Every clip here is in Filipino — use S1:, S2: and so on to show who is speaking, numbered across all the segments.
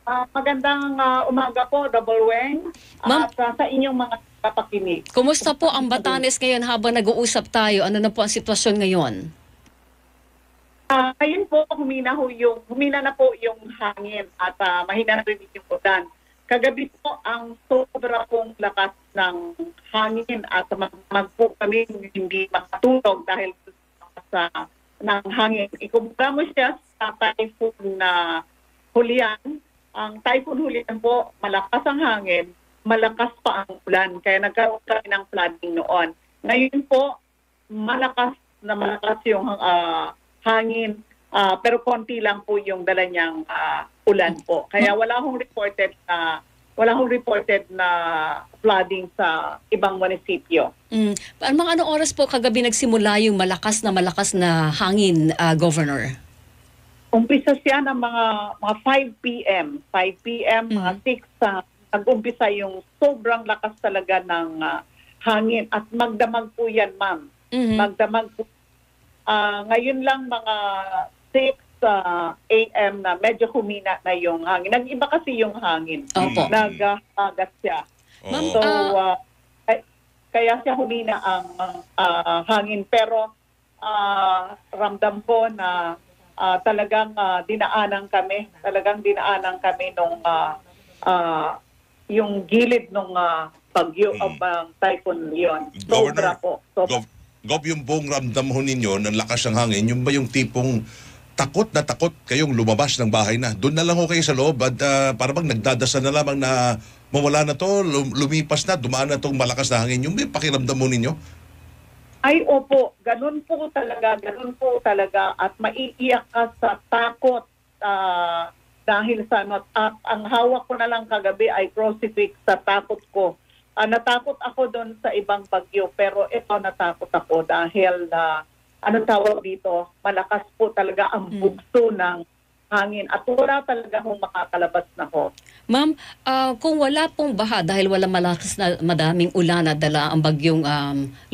S1: Magandang umaga po, Double Weng,
S2: Ma'am,
S1: at sa inyong mga kapakinig.
S2: kumusta po ang Batanes ngayon habang nag-uusap tayo? Ano na po ang sitwasyon ngayon?
S1: Ngayon po, humina na po yung hangin at mahina na rin yung ulan. Kagabi po ang sobra pong lakas ng hangin at po kami hindi makatulog dahil sa ng hangin. Ikumpara mo siya sa typhoon na Julian. Ang typhoon Julian po, malakas ang hangin, malakas pa ang ulan. Kaya nagkaroon kami ng flooding noon. Ngayon po, malakas yung hangin, pero konti lang po yung dala niyang ulan po. Kaya wala akong reported na flooding sa ibang munisipyo.
S2: Anong oras po kagabi nagsimula yung malakas na hangin, Governor?
S1: Umpisa siya ng mga 5 p.m. 5 p.m., mga 6, nag-umpisa yung sobrang lakas talaga ng hangin. At magdamag po yan, ma'am. Magdamag po. Ngayon lang mga 6 a.m. na medyo humina na yung hangin. Nag-iba kasi yung hangin.
S2: Opo.
S1: Nag-agat siya. So, kaya siya humina ang hangin. Pero ramdam ko na talagang dinaanan kami nung yung gilid nung bagyo of typhoon yon. Sobra po.
S3: Gov, yung buong ramdam ho ninyo ng lakas ng hangin, yung ba yung tipong takot kayong lumabas ng bahay na? Doon na lang ho kayo sa loob at para bang nagdadasal na lamang na mawala na to, lumipas na, dumaan na tong malakas na hangin. Yung may pakiramdam mo ninyo?
S1: Ay, opo. Ganun po talaga. At maiiyak ka sa takot dahil sa ang hawak ko na lang kagabi ay crucifix sa takot ko. Natakot ako doon sa ibang bagyo, pero ito natakot ako dahil tawag dito, malakas po talaga ang bugso ng hangin at wala talaga akong makakalabas na ho.
S2: Ma'am, kung wala pong baha dahil wala malakas na madaming ulan at dala ang bagyong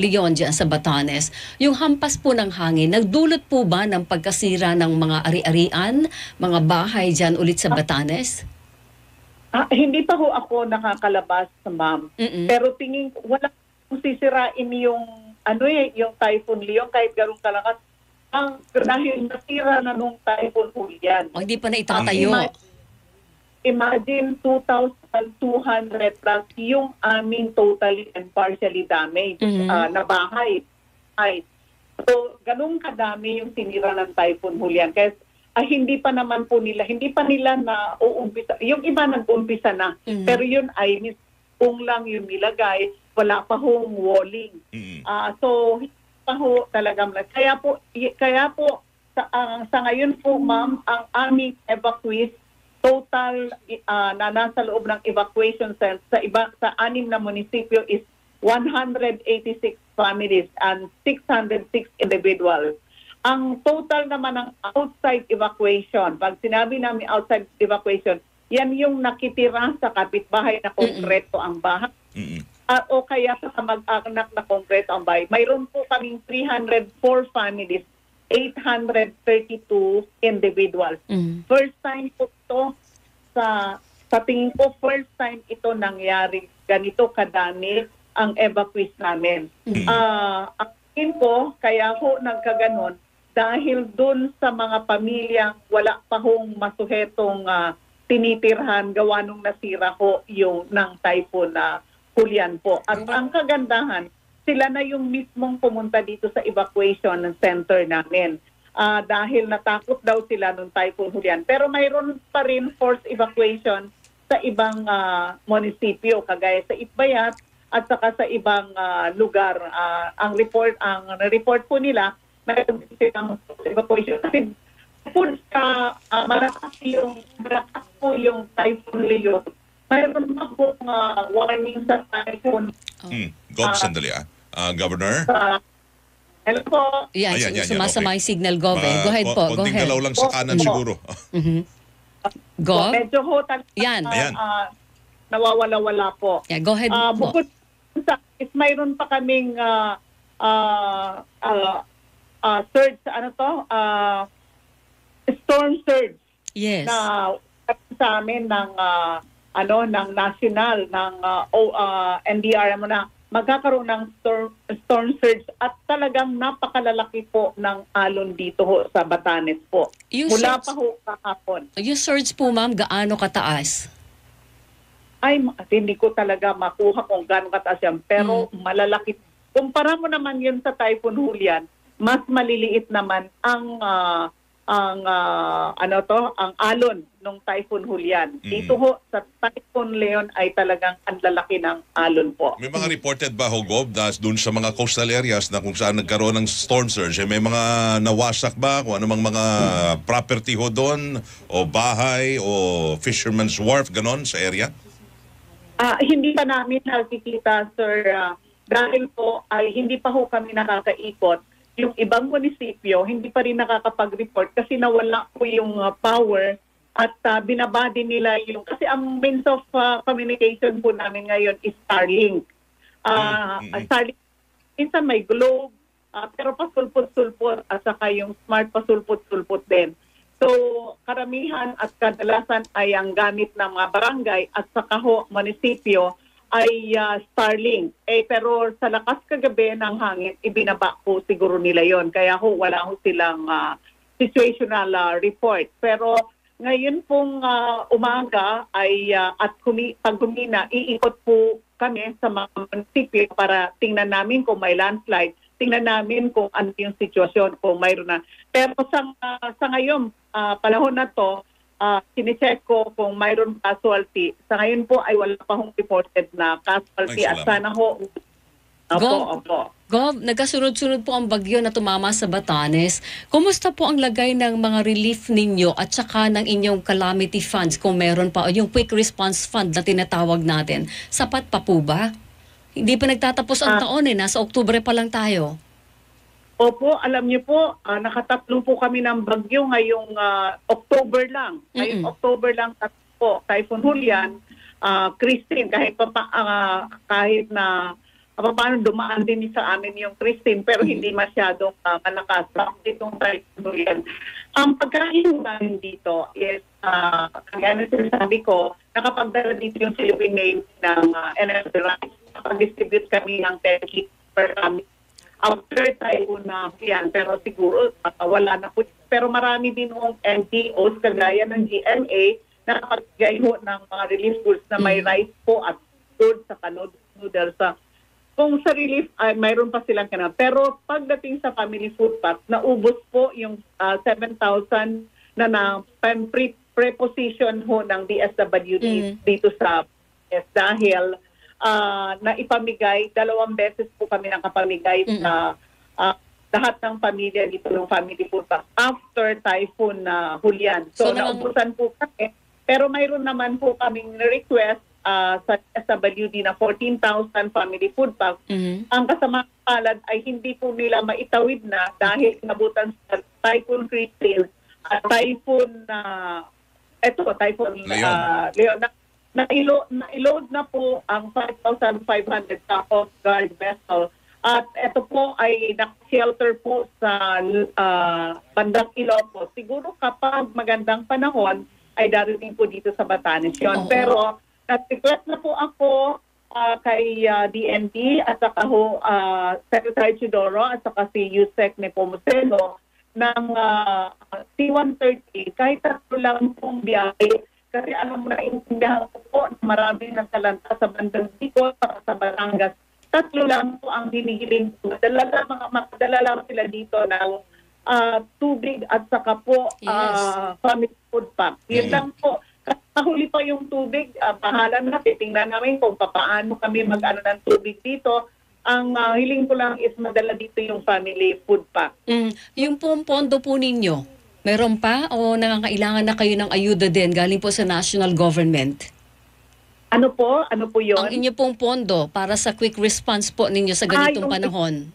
S2: Leon dyan sa Batanes, yung hampas po ng hangin, nagdulot po ba ng pagkasira ng mga ari-arian, mga bahay dyan ulit sa Batanes?
S1: Hindi pa ho ako nakakalabas, ma'am. Pero tingin ko, wala kong sisirain yung yung Typhoon Leon kahit garong kalakas. Dahil nasira na nung Typhoon Julian.
S2: O hindi pa na itatayo.
S1: Imagine 2,200 plus yung aming totally and partially damaged na bahay. So, ganun kadami yung sinira ng Typhoon Julian. Kaya hindi pa nila na uumpisa. Yung iba nag-umpisa na. Pero yun ay kung lang yung nilagay, wala pa hong walling. So, pa ho talaga. Kaya po sa ngayon po, ma'am, ang aming evacuees, total na nasa loob ng evacuation center sa 6 na munisipyo is 186 families and 606 individuals. Ang total naman ng outside evacuation, pag sinabi namin outside evacuation, yan yung nakitira sa kapitbahay na konkreto ang bahay. O kaya sa mag-anak na konkreto ang bahay. Mayroon po kaming 304 families, 832 individuals. First time po ito sa tingin ko, first time ito nangyari. Ganito kadami ang evacuees namin. Ang tingin ko, kaya ho nagkaganon, dahil dun sa mga pamilyang wala pa hong masuhetong tinitirhan gawa nung nasira ho yung ng typhoon na Julian po. At ang kagandahan, sila na yung mismong pumunta dito sa evacuation center namin. Dahil natakot daw sila nung typhoon Julian. Pero mayroon pa rin forced evacuation sa ibang munisipyo, kagaya sa Itbayat at saka sa ibang lugar. Ang report po nila, mayroon silang evacuation. Kasi malakas po yung typhoon Leon. Mayroon na pong warning sa typhoon.
S3: Gov, sandali Governor?
S1: Hello po.
S2: Yan,
S3: Ayan,
S2: sumasama yung signal, Gov. Go ahead po, go
S3: Konting
S2: ahead.
S3: galaw lang sa kanan siguro.
S2: Gov?
S1: Medyo ho talaga
S2: Yan.
S1: nawawala-wala po.
S2: Yeah, go ahead po.
S1: Bukod sa mayroon pa kaming surge, storm surge
S2: Yes.
S1: na sa amin ng ng national ng NDRM na magkakaroon ng storm surge at talagang napakalalaki po ng alon dito ho sa Batanes po. Mula pa ho kahapon.
S2: Yung surge po, ma'am, gaano kataas?
S1: Ay, hindi ko talaga makuha kung gaano kataas yan, pero malalaki. Kumpara mo naman yun sa Typhoon Julian, mas maliliit naman ang alon ng Typhoon Julian. Dito ho sa Typhoon Leon ay talagang ang lalaki ng alon po.
S3: May mga reported ba, Gob, na doon sa mga coastal areas na kung saan nagkaroon ng storm surge, may mga nawasak ba? Kung anumang mga property ho doon, o bahay, o fisherman's wharf, ganon sa area?
S1: Hindi pa namin nakikita, sir. Dahil po ay hindi pa ho kami nakakaikot. Yung ibang munisipyo, hindi pa rin nakakapag-report kasi nawala po yung power at binabadi nila yung... Kasi ang means of communication po namin ngayon is Starlink. Starlink, minsan may globe, pero pasulpot-sulpot at saka yung smart pasulpot-sulpot din. So, karamihan at kadalasan ay ang gamit ng mga barangay at saka ho munisipyo ay Starlink. Pero sa lakas kagabi ng hangin, ibinaba po siguro nila yon. Kaya ho, wala ho silang situational report. Pero ngayon pong umaga ay at pag humina, iikot po kami sa mga munisipyo para tingnan namin kung may landslide. Tingnan namin kung ano yung sitwasyon, kung mayroon na. Pero sa ngayon, panahon na to, sinicheck ko kung mayroon casualty. Sa ngayon po ay wala pa hong reported na casualty. At sana ho...
S2: Gov, nagkasunod-sunod po ang bagyo na tumama sa Batanes. Kumusta po ang lagay ng mga relief ninyo at saka ng inyong calamity funds kung meron pa, o yung quick response fund na tinatawag natin? Sapat pa po ba? Hindi pa nagtatapos ang taon nasa Oktubre pa lang tayo.
S1: Opo, alam niyo po, nakatatlo po kami ng bagyo ngayong October lang. Ngayong October lang po, Typhoon Julian, Christine, kahit na paano dumaan din sa amin yung Christine, pero hindi masyadong malakas. Itong Typhoon Julian. Ang pagkain namin dito is, kaya sinasabi ko, nakapagdala dito yung Philippine Navy ng NSC Rice. Nakapag-distribute kami ng 10 kits per kami. After Typhoon na yan, pero siguro wala na po. Pero marami din yung NGOs, kagaya ng GMA, na nakapagbigay ho ng mga relief goods na may rice po at food sa noodles. Kung sa relief, ay mayroon pa silang kanal. Pero pagdating sa family food pack, naubos po yung 7,000 na preposition ho ng DSWD dito sa dahil na ipamigay, 2 beses po kami nakapamigay sa lahat ng pamilya dito ng family food pack after Typhoon Julian. So naubusan po kami, pero mayroon naman po kaming request sa SWD na 14,000 family food pack. Ang kasamang palad ay hindi po nila maitawid na dahil nabutan sa Typhoon Christine at Typhoon Leon. Na-load na po ang 5,500 sa Coast Guard vessel. At ito po ay naka-shelter po sa bandang Ilocos. Siguro kapag magandang panahon ay darating po dito sa Batanes yun. Pero nag-request na po ako kay DND at saka Secretary Chidoro at saka si Yusek Nepomuceno ng C-130 kahit tatlo lang pong biyahe. Kasi alam mo na, intindihan ko po na maraming nagsalanta sa bandang Bicol para sa Batangas. 3 lang po ang hinihiling po. Makadala lang sila dito ng tubig at saka po family food pack. Yun lang po. Kahuli pa yung tubig, bahala na. Titingnan namin kung paano kami mag-ano ng tubig dito. Ang hiling ko lang is madala dito yung family food pack.
S2: Yung pondo po ninyo, meron pa o nangangailangan na kayo ng ayuda din galing po sa national government?
S1: Ano po? Ano po yun?
S2: Ang inyo pong pondo para sa quick response po ninyo sa ganitong panahon.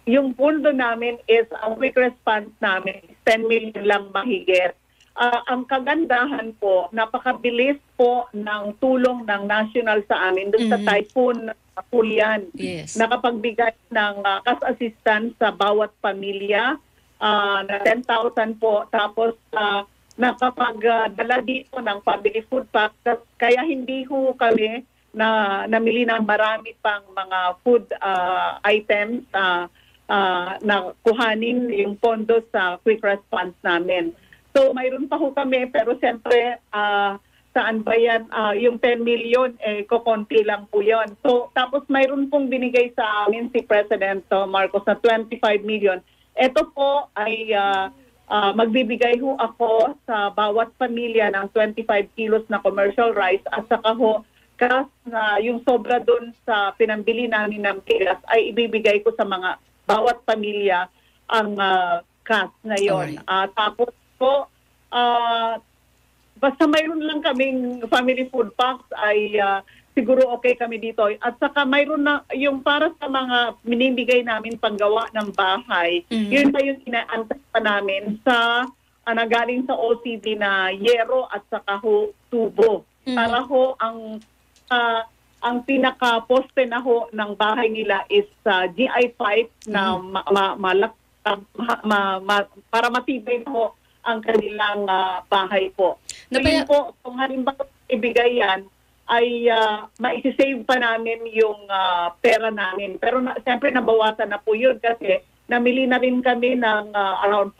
S1: Yung pondo namin is, ang quick response namin is 10 million lang mahigit. Ang kagandahan po, napakabilis po ng tulong ng national sa amin doon sa Typhoon Julian.
S2: Yes.
S1: Nakapagbigay ng cash assistance sa bawat pamilya na 10,000 po. Tapos nakapagdala dito ng family food pack, kaya hindi ho kami na namili ng marami pang mga food items na kuhanin yung pondo sa quick response namin. So mayroon pa ho kami, pero siyempre saan ba yan, yung 10 million, kukonti lang po yun. So tapos mayroon pong binigay sa amin si President Marcos na 25 million. Ito po ay magbibigay ho ako sa bawat pamilya ng 25 kilos na commercial rice at saka ho cash na yung sobra doon sa pinambili namin ng bigas ay ibibigay ko sa mga bawat pamilya ang cash na yon. Tapos po, basta mayroon lang kaming family food packs ay siguro okay kami dito. At saka mayroon na yung para sa mga minibigay namin panggawa ng bahay, yun pa yung inaantay pa namin sa nagaling sa OCD na yero at saka ho tubo. Para ho ang pinaka-poste na ho ng bahay nila is GI5 na para matibay na ho ang kanilang bahay po. Ngayon po, kung halimbawa ibigay yan, ay maisisave pa namin yung pera namin. Pero siyempre nabawasan na po yun kasi namili na rin kami ng around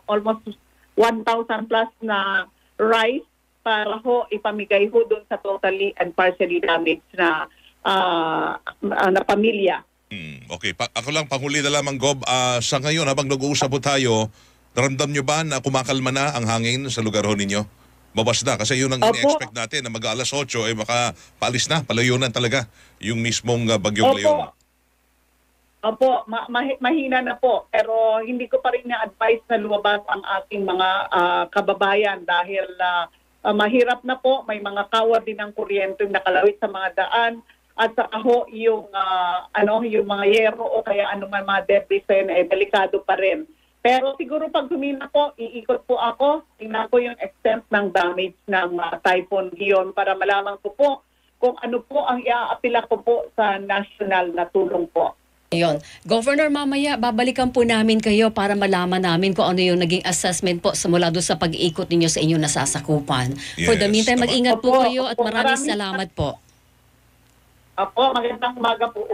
S1: almost 1,000 plus na rice para ho ipamigay ho doon sa totally and partially damaged na pamilya.
S3: Okay, ako lang panghuli na lamang, Gob. Sa ngayon, habang nag-uusap po tayo, naramdam nyo ba na kumakalma na ang hangin sa lugar ho ninyo? Bawas na, kasi yun ang ini-expect natin na mag-alas 8, baka paalis na, palayo na talaga yung mismong bagyong Leon.
S1: Opo, mahina na po. Pero hindi ko pa rin na-advise na lumabas ang ating mga kababayan dahil mahirap na po, may mga kawad din ng kuryente yung nakalawit sa mga daan at saka ho yung yung mga yero o kaya anumang mga debris delikado pa rin. Pero siguro pag humina po, iikot po ako, tingnan ko yung extent ng damage ng Typhoon Leon para malaman ko po kung ano po ang iaapila ko po sa national na tulong po.
S2: Ayun. Governor, mamaya babalikan po namin kayo para malaman namin kung ano yung naging assessment po simula doon sa pag-iikot ninyo sa inyong nasasakupan.
S3: Yes,
S2: For the meantime, mag-ingat po kayo at maraming
S1: maraming
S2: salamat po.
S1: Magandang umaga po.